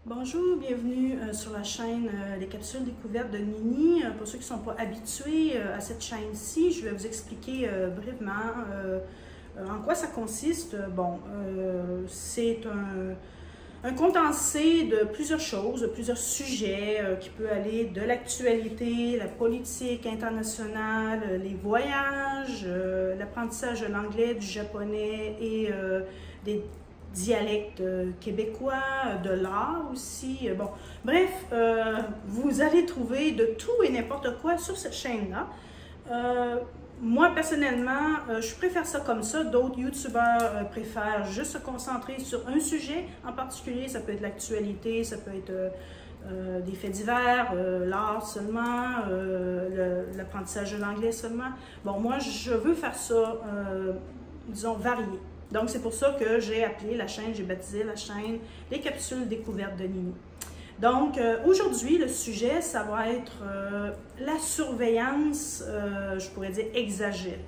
Bonjour, bienvenue sur la chaîne Les Capsules Découvertes de Nini. Pour ceux qui ne sont pas habitués à cette chaîne-ci, je vais vous expliquer brièvement en quoi ça consiste. C'est un condensé de plusieurs choses, de plusieurs sujets qui peut aller de l'actualité, la politique internationale, les voyages, l'apprentissage de l'anglais, du japonais et des dialectes québécois, de l'art aussi. Bref, vous allez trouver de tout et n'importe quoi sur cette chaîne-là. Moi, personnellement, je préfère ça comme ça. D'autres youtubeurs préfèrent juste se concentrer sur un sujet en particulier. Ça peut être l'actualité, ça peut être des faits divers, l'art seulement, l'apprentissage de l'anglais seulement. Bon, moi, je veux faire ça, disons, varié. Donc, c'est pour ça que j'ai appelé la chaîne, j'ai baptisé la chaîne Les Capsules Découvertes de Nini. Donc, aujourd'hui, le sujet, ça va être la surveillance, je pourrais dire, exagérée.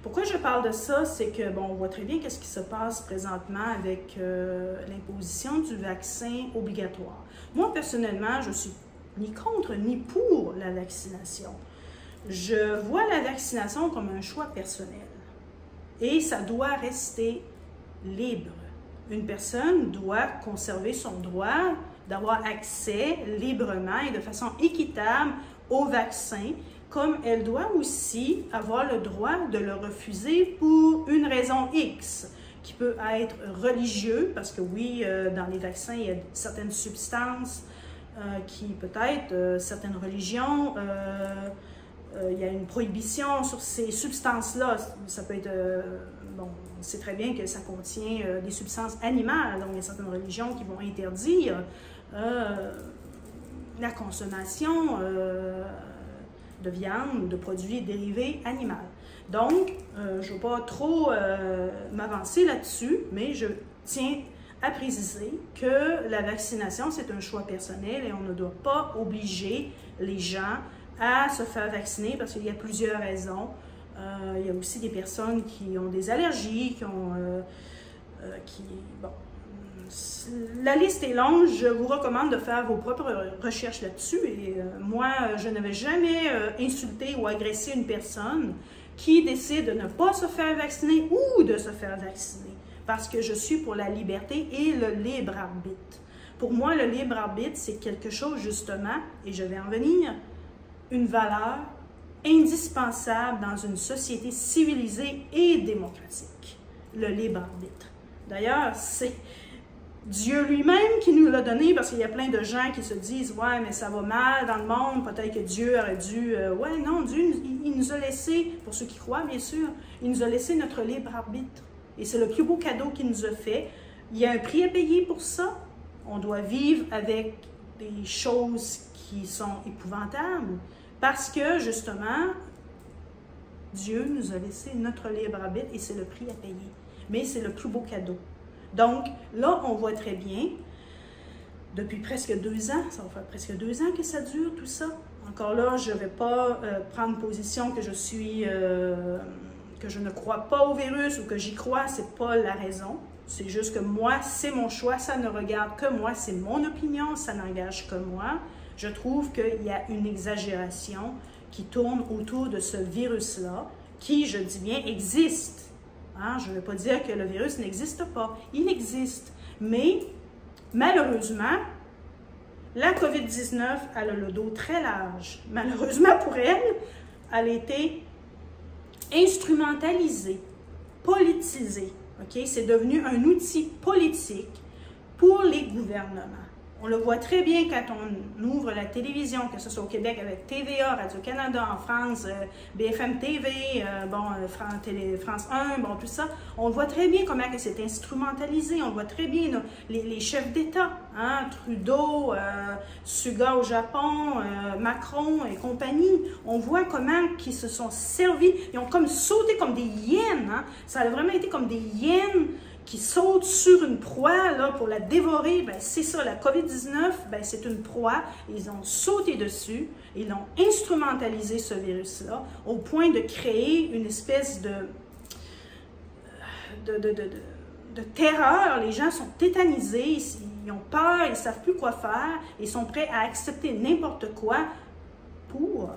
Pourquoi je parle de ça? C'est que, bon, on voit très bien qu'est-ce qui se passe présentement avec l'imposition du vaccin obligatoire. Moi, personnellement, je suis ni contre ni pour la vaccination. Je vois la vaccination comme un choix personnel. Et ça doit rester libre. Une personne doit conserver son droit d'avoir accès librement et de façon équitable au vaccin, comme elle doit aussi avoir le droit de le refuser pour une raison X, qui peut être religieux, parce que oui, dans les vaccins, il y a certaines substances qui peut-être, certaines religions, il y a une prohibition sur ces substances-là. Ça peut être, bon, on sait très bien que ça contient des substances animales, donc il y a certaines religions qui vont interdire la consommation de viande ou de produits dérivés animaux. Donc, je ne vais pas trop m'avancer là-dessus, mais je tiens à préciser que la vaccination, c'est un choix personnel et on ne doit pas obliger les gens à se faire vacciner parce qu'il y a plusieurs raisons. Il y a aussi des personnes qui ont des allergies, bon, la liste est longue. Je vous recommande de faire vos propres recherches là-dessus. Et moi, je n'avais jamais insulté ou agressé une personne qui décide de ne pas se faire vacciner ou de se faire vacciner parce que je suis pour la liberté et le libre arbitre. Pour moi, le libre arbitre, c'est quelque chose justement, et je vais en venir, une valeur indispensable dans une société civilisée et démocratique, le libre arbitre. D'ailleurs, c'est Dieu lui-même qui nous l'a donné, parce qu'il y a plein de gens qui se disent « Ouais, mais ça va mal dans le monde, peut-être que Dieu aurait dû... » Ouais, non, Dieu, il nous a laissé, pour ceux qui croient bien sûr, il nous a laissé notre libre arbitre. Et c'est le plus beau cadeau qu'il nous a fait. Il y a un prix à payer pour ça. On doit vivre avec des choses qui sont épouvantables, parce que, justement, Dieu nous a laissé notre libre arbitre et c'est le prix à payer. Mais c'est le plus beau cadeau. Donc, là, on voit très bien, depuis presque 2 ans, ça va faire presque 2 ans que ça dure, tout ça. Encore là, je ne vais pas prendre position que je ne crois pas au virus ou que j'y crois, ce n'est pas la raison. C'est juste que moi, c'est mon choix, ça ne regarde que moi, c'est mon opinion, ça n'engage que moi. Je trouve qu'il y a une exagération qui tourne autour de ce virus-là, qui, je dis bien, existe. Hein? Je ne veux pas dire que le virus n'existe pas. Il existe. Mais, malheureusement, la COVID-19, elle a le dos très large. Malheureusement pour elle, elle a été instrumentalisée, politisée. Okay? C'est devenu un outil politique pour les gouvernements. On le voit très bien quand on ouvre la télévision, que ce soit au Québec avec TVA, Radio-Canada, en France, BFM TV, France 1, bon, tout ça. On voit très bien comment c'est instrumentalisé. On voit très bien les chefs d'État, hein, Trudeau, Suga au Japon, Macron et compagnie. On voit comment ils se sont servis. Ils ont comme sauté comme des hyènes. Hein. Ça a vraiment été comme des hyènes qui sautent sur une proie là, pour la dévorer. Ben, c'est ça, la COVID-19, ben, c'est une proie. Ils ont sauté dessus, ils ont instrumentalisé ce virus-là au point de créer une espèce de terreur. Les gens sont tétanisés, ils ont peur, ils ne savent plus quoi faire, ils sont prêts à accepter n'importe quoi pour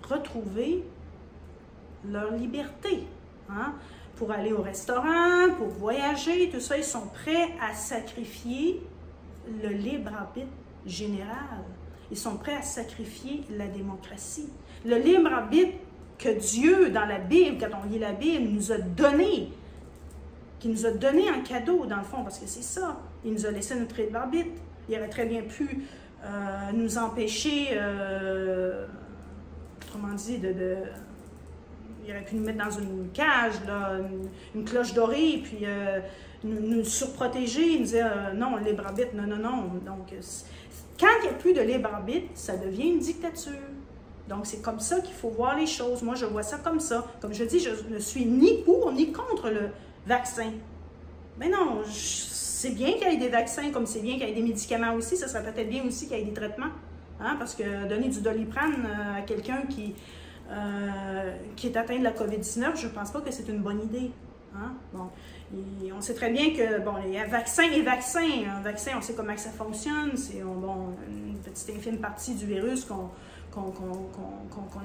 retrouver leur liberté. Hein? Pour aller au restaurant, pour voyager, tout ça, ils sont prêts à sacrifier le libre arbitre général. Ils sont prêts à sacrifier la démocratie. Le libre arbitre que Dieu, dans la Bible, quand on lit la Bible, nous a donné, qui nous a donné en cadeau, dans le fond, parce que c'est ça. Il nous a laissé notre libre arbitre. Il aurait très bien pu nous empêcher, autrement dit, il aurait pu nous mettre dans une cage, là, une cloche dorée, puis nous surprotéger, nous dire non, libre arbitre, non, non, non. Donc, quand il n'y a plus de libre arbitre, ça devient une dictature. Donc, c'est comme ça qu'il faut voir les choses. Moi, je vois ça comme ça. Comme je dis, je ne suis ni pour ni contre le vaccin. Mais non, c'est bien qu'il y ait des vaccins, comme c'est bien qu'il y ait des médicaments aussi. Ça serait peut-être bien aussi qu'il y ait des traitements. Hein? Parce que donner du Doliprane à quelqu'un qui est atteint de la COVID-19, je ne pense pas que c'est une bonne idée. Hein? Bon, on sait très bien que bon, les vaccins et vaccins, un vaccin, on sait comment ça fonctionne, c'est une petite infime partie du virus qu'on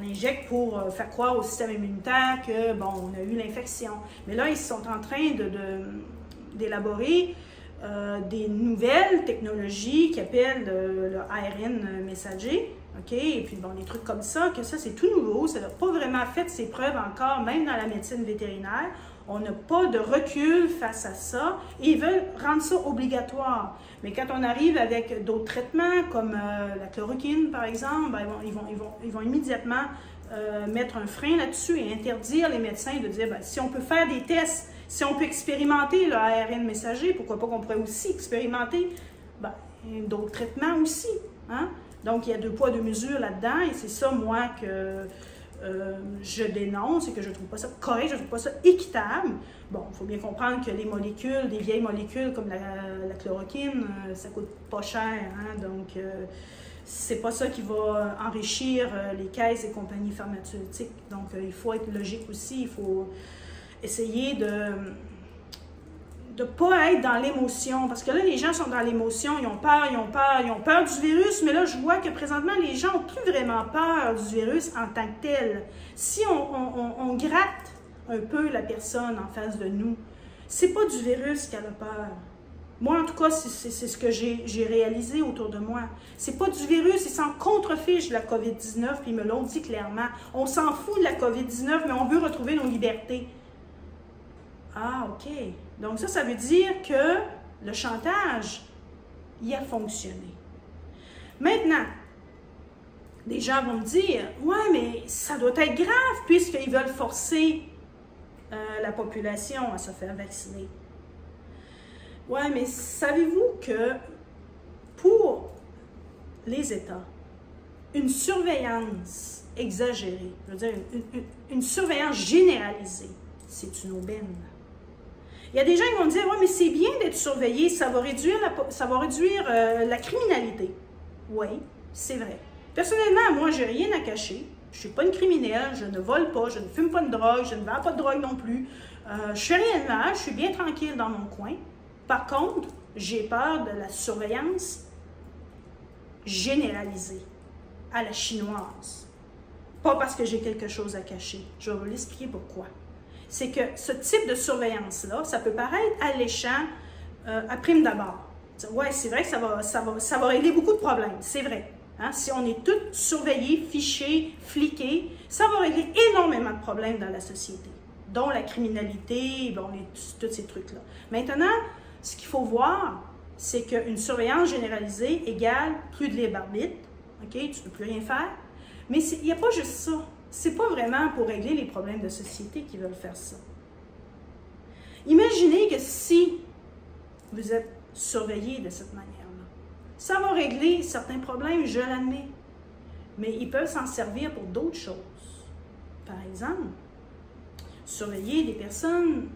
injecte pour faire croire au système immunitaire que, bon, on a eu l'infection. Mais là, ils sont en train d'élaborer des nouvelles technologies qui appellent le ARN messager. OK? Et puis, bon, des trucs comme ça, que ça, c'est tout nouveau. Ça n'a pas vraiment fait ses preuves encore, même dans la médecine vétérinaire. On n'a pas de recul face à ça. Et ils veulent rendre ça obligatoire. Mais quand on arrive avec d'autres traitements, comme la chloroquine, par exemple, ben, ils vont immédiatement mettre un frein là-dessus et interdire les médecins de dire, ben, si on peut faire des tests, si on peut expérimenter le ARN messager, pourquoi pas qu'on pourrait aussi expérimenter ben, d'autres traitements aussi. Hein? Donc, il y a 2 poids, 2 mesures là-dedans, et c'est ça, moi, que je dénonce et que je ne trouve pas ça correct, je ne trouve pas ça équitable. Bon, il faut bien comprendre que les molécules, des vieilles molécules comme la chloroquine, ça ne coûte pas cher, hein? Donc, c'est pas ça qui va enrichir les caisses et compagnies pharmaceutiques. Donc, il faut être logique aussi, il faut essayer de ne pas être dans l'émotion, parce que là, les gens sont dans l'émotion, ils ont peur du virus, mais là, je vois que présentement, les gens n'ont plus vraiment peur du virus en tant que tel. Si on gratte un peu la personne en face de nous, c'est pas du virus qu'elle a peur. Moi, en tout cas, c'est ce que j'ai réalisé autour de moi. C'est pas du virus, ils s'en contrefichent de la COVID-19, puis ils me l'ont dit clairement. On s'en fout de la COVID-19, mais on veut retrouver nos libertés. Ah, OK. Donc ça veut dire que le chantage, il a fonctionné. Maintenant, les gens vont me dire, « Ouais, mais ça doit être grave puisqu'ils veulent forcer la population à se faire vacciner. » Ouais, mais savez-vous que pour les États, une surveillance exagérée, je veux dire une surveillance généralisée, c'est une aubaine. Il y a des gens qui vont me dire, « Ouais, mais c'est bien d'être surveillé, ça va réduire la criminalité. » Oui, c'est vrai. Personnellement, moi, je n'ai rien à cacher. Je ne suis pas une criminelle, je ne vole pas, je ne fume pas de drogue, je ne vends pas de drogue non plus. Je ne fais rien de mal, je suis bien tranquille dans mon coin. Par contre, j'ai peur de la surveillance généralisée à la chinoise. Pas parce que j'ai quelque chose à cacher. Je vais vous l'expliquer pourquoi. C'est que ce type de surveillance-là, ça peut paraître alléchant à prime d'abord. Oui, c'est vrai que ça va régler beaucoup de problèmes, c'est vrai. Hein? Si on est tous surveillés, fichés, fliqués, ça va régler énormément de problèmes dans la société, dont la criminalité, bon, tous ces trucs-là. Maintenant, ce qu'il faut voir, c'est qu'une surveillance généralisée égale plus de libre arbitre, OK? Tu ne peux plus rien faire, mais il n'y a pas juste ça. C'est pas vraiment pour régler les problèmes de société qu'ils veulent faire ça. Imaginez que si vous êtes surveillé de cette manière-là, ça va régler certains problèmes, je l'admets, mais ils peuvent s'en servir pour d'autres choses. Par exemple, surveiller des personnes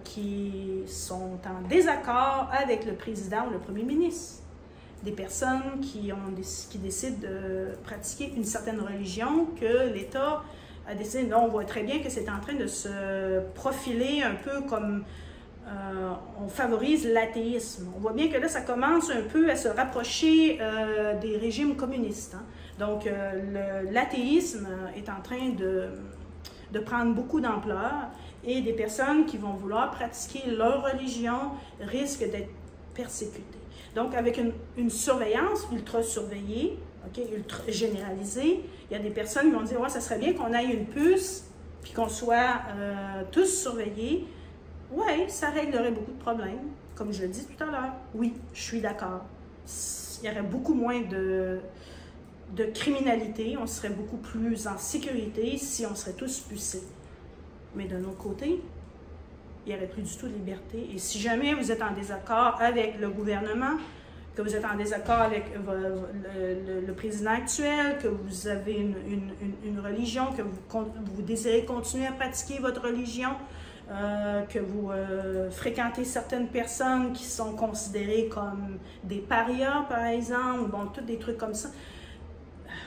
qui sont en désaccord avec le président ou le premier ministre. Des personnes qui décident de pratiquer une certaine religion que l'État a décidé. Là, on voit très bien que c'est en train de se profiler un peu comme on favorise l'athéisme. On voit bien que là, ça commence un peu à se rapprocher des régimes communistes. Hein. Donc, l'athéisme est en train de prendre beaucoup d'ampleur et des personnes qui vont vouloir pratiquer leur religion risquent d'être persécutées. Donc, avec une surveillance ultra surveillée, okay, ultra généralisée, il y a des personnes qui vont dire « Ouais, ça serait bien qu'on aille une puce puis qu'on soit tous surveillés. » Oui, ça réglerait beaucoup de problèmes, comme je l'ai dit tout à l'heure. Oui, je suis d'accord. Il y aurait beaucoup moins de criminalité, on serait beaucoup plus en sécurité si on serait tous pucés. Mais d'un autre côté, il n'y aurait plus du tout de liberté. Et si jamais vous êtes en désaccord avec le gouvernement, que vous êtes en désaccord avec le président actuel, que vous avez une religion, que vous désirez continuer à pratiquer votre religion, que vous fréquentez certaines personnes qui sont considérées comme des parias, par exemple, bon, tous des trucs comme ça,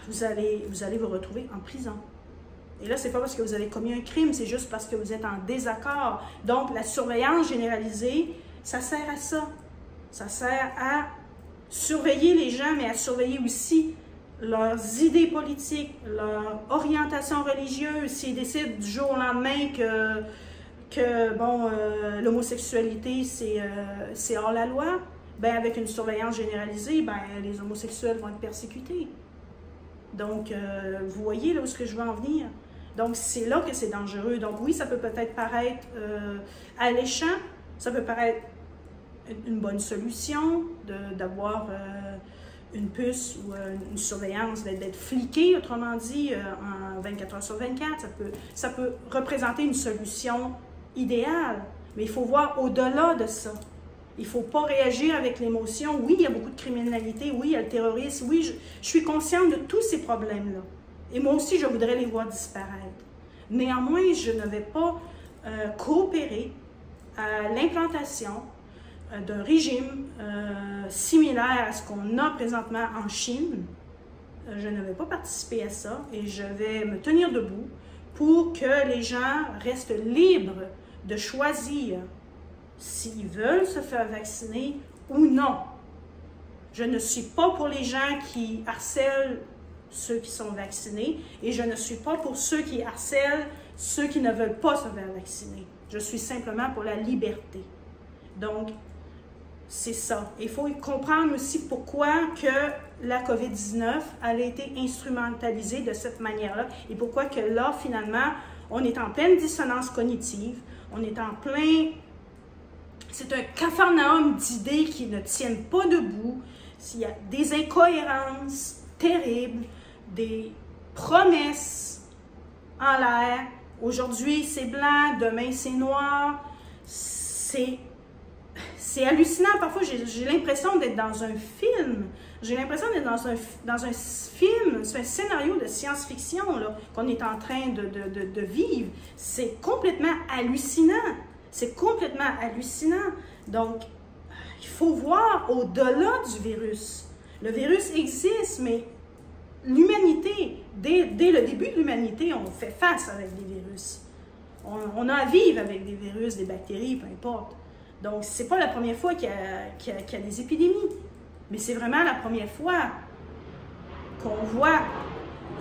vous allez vous retrouver en prison. Et là, c'est pas parce que vous avez commis un crime, c'est juste parce que vous êtes en désaccord. Donc, la surveillance généralisée, ça sert à ça. Ça sert à surveiller les gens, mais à surveiller aussi leurs idées politiques, leur orientation religieuse. S'ils décident du jour au lendemain que bon, l'homosexualité, c'est hors la loi, ben avec une surveillance généralisée, ben les homosexuels vont être persécutés. Donc, vous voyez là où est-ce que je veux en venir. Donc, c'est là que c'est dangereux. Donc, oui, ça peut peut-être paraître alléchant, ça peut paraître une bonne solution d'avoir une puce ou une surveillance, d'être fliqué, autrement dit, en 24 heures sur 24. Ça peut représenter une solution idéale, mais il faut voir au-delà de ça. Il ne faut pas réagir avec l'émotion. Oui, il y a beaucoup de criminalité, oui, il y a le terrorisme, oui, je suis consciente de tous ces problèmes-là. Et moi aussi, je voudrais les voir disparaître. Néanmoins, je ne vais pas coopérer à l'implantation d'un régime similaire à ce qu'on a présentement en Chine. Je ne vais pas participer à ça et je vais me tenir debout pour que les gens restent libres de choisir s'ils veulent se faire vacciner ou non. Je ne suis pas pour les gens qui harcèlent ceux qui sont vaccinés et je ne suis pas pour ceux qui harcèlent ceux qui ne veulent pas se faire vacciner. Je suis simplement pour la liberté. Donc, c'est ça. Il faut comprendre aussi pourquoi que la COVID-19 a été instrumentalisée de cette manière-là et pourquoi que là, finalement, on est en pleine dissonance cognitive, on est en plein... C'est un capharnaüm d'idées qui ne tiennent pas debout. Il y a des incohérences terribles, des promesses en l'air. Aujourd'hui, c'est blanc, demain, c'est noir. C'est hallucinant. Parfois, j'ai l'impression d'être dans un film. J'ai l'impression d'être dans un film, c'est un scénario de science-fiction qu'on est en train de vivre. C'est complètement hallucinant. C'est complètement hallucinant. Donc, il faut voir au-delà du virus. Le virus existe, mais l'humanité, dès le début de l'humanité, on fait face avec des virus. On a à vivre avec des virus, des bactéries, peu importe. Donc, ce n'est pas la première fois qu'il y a des épidémies, mais c'est vraiment la première fois qu'on voit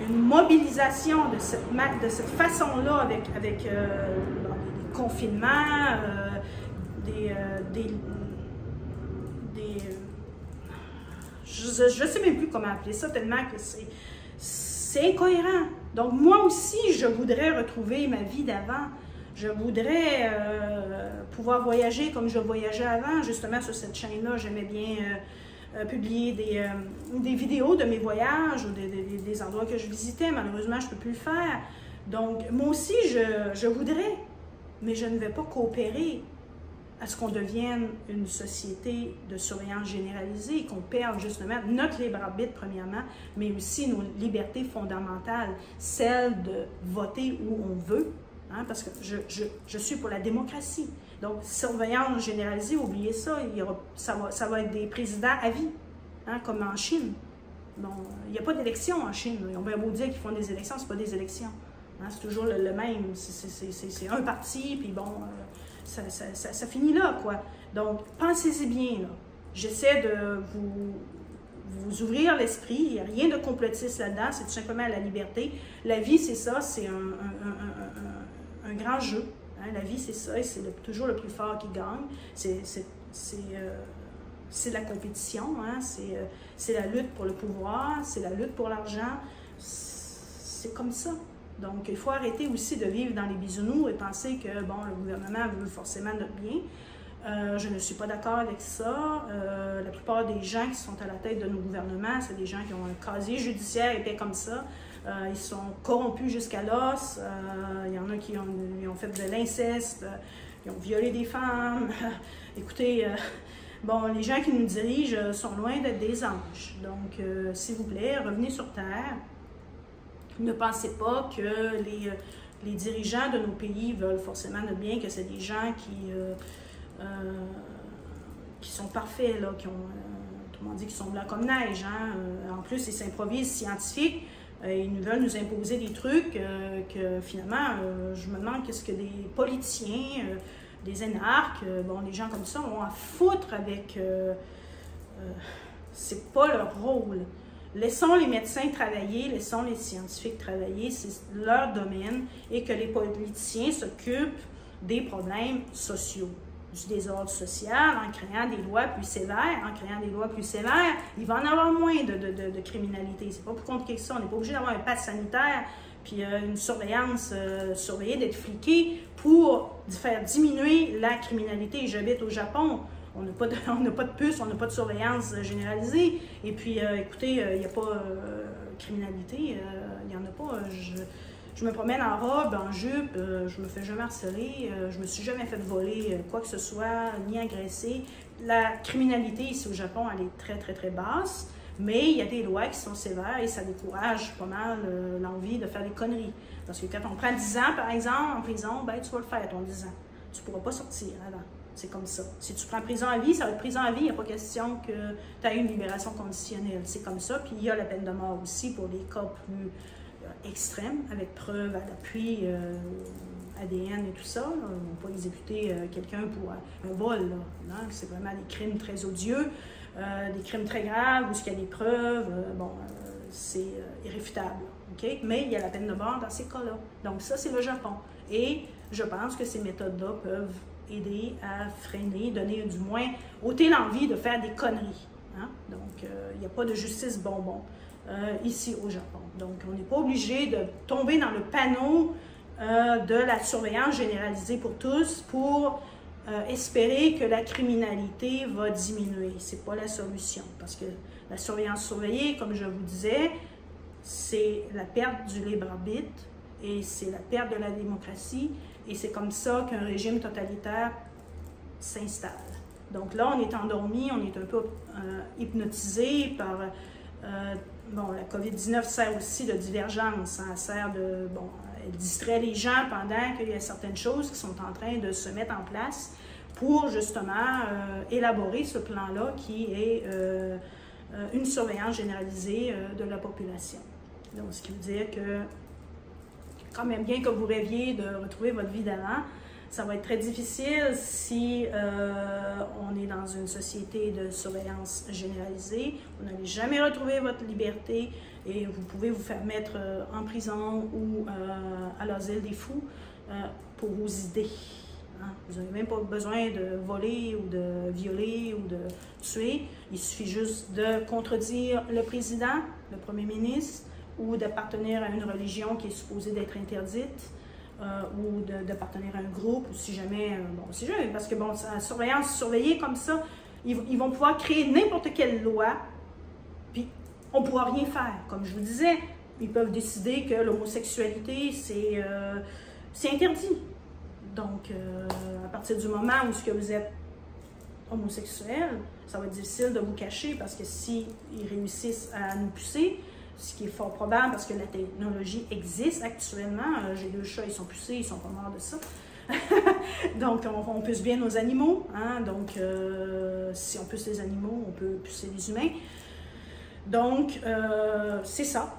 une mobilisation de cette façon-là avec les confinements, je ne sais même plus comment appeler ça, tellement que c'est incohérent. Donc, moi aussi, je voudrais retrouver ma vie d'avant. Je voudrais pouvoir voyager comme je voyageais avant. Justement, sur cette chaîne-là, j'aimais bien publier des vidéos de mes voyages ou des endroits que je visitais. Malheureusement, je ne peux plus le faire. Donc, moi aussi, je voudrais, mais je ne vais pas coopérer à ce qu'on devienne une société de surveillance généralisée, qu'on perde justement notre libre arbitre, premièrement, mais aussi nos libertés fondamentales, celle de voter où on veut, hein, parce que je suis pour la démocratie. Donc, surveillance généralisée, oubliez ça, ça va être des présidents à vie, hein, comme en Chine. Bon, il n'y a pas d'élection en Chine. Ils ont bien beau dire qu'ils font des élections, ce n'est pas des élections. Hein, c'est toujours le même. C'est un parti, puis bon, ça finit là, quoi. Donc, pensez-y bien, là. J'essaie de vous ouvrir l'esprit. Il n'y a rien de complotiste là-dedans, c'est tout simplement la liberté. La vie, c'est ça, c'est un grand jeu. Hein? La vie, c'est ça, et c'est toujours le plus fort qui gagne. C'est la compétition, hein? C'est la lutte pour le pouvoir, c'est la lutte pour l'argent. C'est comme ça. Donc, il faut arrêter aussi de vivre dans les bisounours et penser que, bon, le gouvernement veut forcément notre bien. Je ne suis pas d'accord avec ça. La plupart des gens qui sont à la tête de nos gouvernements, c'est des gens qui ont un casier judiciaire épais comme ça. Ils sont corrompus jusqu'à l'os. Il y en a qui ont fait de l'inceste, ils ont violé des femmes. Écoutez, bon, les gens qui nous dirigent sont loin d'être des anges. Donc, s'il vous plaît, revenez sur Terre. Ne pensez pas que les dirigeants de nos pays veulent forcément notre bien, que c'est des gens qui sont parfaits, là, qui ont, tout le monde dit qu'ils sont blancs comme neige. Hein? En plus, ils s'improvisent scientifiques. Ils nous veulent nous imposer des trucs que finalement, je me demande qu'est-ce que des politiciens, des énarques, bon, des gens comme ça ont à foutre avec... c'est pas leur rôle. Laissons les médecins travailler, laissons les scientifiques travailler, c'est leur domaine, et que les politiciens s'occupent des problèmes sociaux, du désordre social, en créant des lois plus sévères. En créant des lois plus sévères, il va en avoir moins de criminalité. C'est pas plus compliqué que ça. On n'est pas obligé d'avoir un pass sanitaire puis une surveillance, surveiller, d'être fliqué pour faire diminuer la criminalité. J'habite au Japon. On n'a pas de puce, on n'a pas de surveillance généralisée. Et puis, écoutez, il n'y a pas de criminalité, il n'y en a pas. Je me promène en robe, en jupe, je me fais jamais harceler, je me suis jamais fait voler quoi que ce soit, ni agresser. La criminalité ici au Japon, elle est très, très, très basse, mais il y a des lois qui sont sévères et ça décourage pas mal l'envie de faire des conneries. Parce que quand on prend 10 ans, par exemple, en prison, ben, tu vas le faire ton 10 ans. Tu ne pourras pas sortir avant. C'est comme ça. Si tu prends prison à vie, ça va être prison à vie. Il n'y a pas question que tu aies une libération conditionnelle. C'est comme ça. Puis il y a la peine de mort aussi pour les cas plus extrêmes, avec preuve à l'appui, ADN et tout ça. Là. On ne va pas exécuter quelqu'un pour un vol. C'est vraiment des crimes très odieux, des crimes très graves, où il y a des preuves. C'est irréfutable. Okay? Mais il y a la peine de mort dans ces cas-là. Donc ça, c'est le Japon. Et je pense que ces méthodes-là peuvent aider à freiner, donner du moins, ôter l'envie de faire des conneries. Hein? Donc, il n'y a pas de justice bonbon ici au Japon. Donc, on n'est pas obligé de tomber dans le panneau de la surveillance généralisée pour tous pour espérer que la criminalité va diminuer. Ce n'est pas la solution, parce que la surveillance surveillée, comme je vous disais, c'est la perte du libre arbitre et c'est la perte de la démocratie. Et c'est comme ça qu'un régime totalitaire s'installe. Donc là, on est endormi, on est un peu hypnotisé par... bon, la COVID-19 sert aussi de divergence. Hein, elle sert de... Bon, elle distrait les gens pendant qu'il y a certaines choses qui sont en train de se mettre en place pour justement élaborer ce plan-là qui est une surveillance généralisée de la population. Donc, ce qui veut dire que quand même bien que vous rêviez de retrouver votre vie d'avant, ça va être très difficile si on est dans une société de surveillance généralisée. Vous n'allez jamais retrouver votre liberté et vous pouvez vous faire mettre en prison ou à l'asile des fous pour vos idées. Hein? Vous n'avez même pas besoin de voler ou de violer ou de tuer. Il suffit juste de contredire le président, le premier ministre, ou d'appartenir à une religion qui est supposée d'être interdite, ou d'appartenir à un groupe, ou si jamais, parce que bon, la surveillance surveillée comme ça, ils vont pouvoir créer n'importe quelle loi, puis on ne pourra rien faire. Comme je vous disais, ils peuvent décider que l'homosexualité, c'est interdit. Donc, à partir du moment où vous êtes homosexuel, ça va être difficile de vous cacher, parce que s'ils réussissent à nous pucer, ce qui est fort probable parce que la technologie existe actuellement. J'ai 2 chats, ils sont pucés, ils sont pas morts de ça. Donc, on puce bien nos animaux. Hein? Donc, si on puce les animaux, on peut pucer les humains. Donc, c'est ça.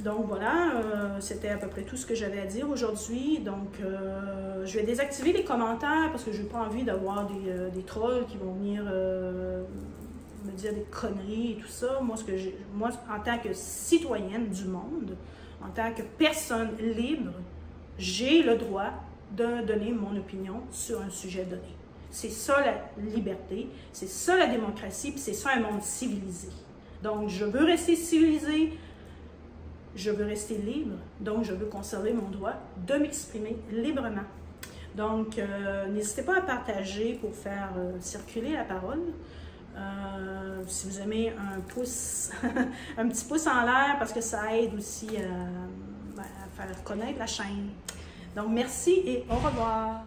Donc voilà, c'était à peu près tout ce que j'avais à dire aujourd'hui. Donc je vais désactiver les commentaires parce que je n'ai pas envie d'avoir des trolls qui vont venir me dire des conneries et tout ça. Moi, en tant que citoyenne du monde, en tant que personne libre, j'ai le droit de donner mon opinion sur un sujet donné. C'est ça la liberté, c'est ça la démocratie, puis c'est ça un monde civilisé. Donc je veux rester civilisé, je veux rester libre, donc je veux conserver mon droit de m'exprimer librement. Donc, n'hésitez pas à partager pour faire circuler la parole. Si vous aimez un pouce, un petit pouce en l'air, parce que ça aide aussi à faire connaître la chaîne. Donc, merci et au revoir.